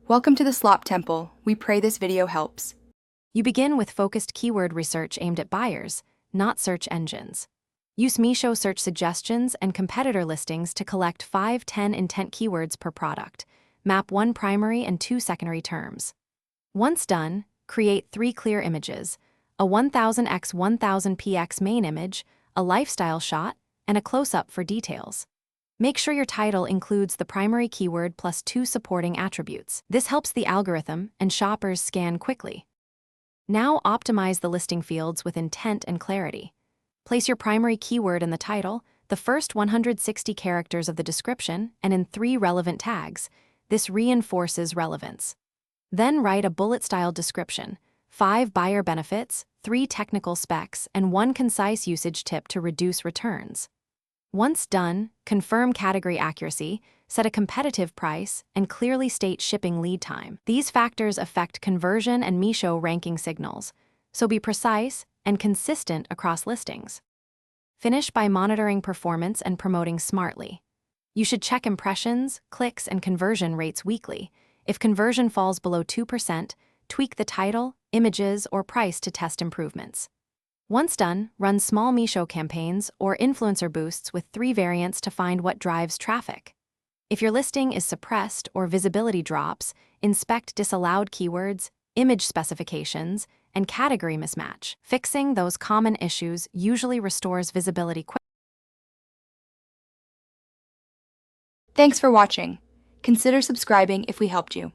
Welcome to the Slop Temple. We pray this video helps. You begin with focused keyword research aimed at buyers, not search engines. Use Meesho search suggestions and competitor listings to collect 5-10 intent keywords per product. Map 1 primary and 2 secondary terms. Once done, create 3 clear images: a 1000x1000px main image, a lifestyle shot, and a close-up for details. Make sure your title includes the primary keyword plus 2 supporting attributes. This helps the algorithm and shoppers scan quickly. Now optimize the listing fields with intent and clarity. Place your primary keyword in the title, the first 160 characters of the description, and in 3 relevant tags. This reinforces relevance. Then write a bullet-style description, 5 buyer benefits, 3 technical specs, and 1 concise usage tip to reduce returns. Once done, confirm category accuracy, set a competitive price, and clearly state shipping lead time. These factors affect conversion and Meesho ranking signals, so be precise and consistent across listings. Finish by monitoring performance and promoting smartly. You should check impressions, clicks, and conversion rates weekly. If conversion falls below 2%, tweak the title, images, or price to test improvements. Once done, run small Meesho campaigns or influencer boosts with 3 variants to find what drives traffic. If your listing is suppressed or visibility drops, inspect disallowed keywords, image specifications, and category mismatch. Fixing those common issues usually restores visibility quickly. Thanks for watching. Consider subscribing if we helped you.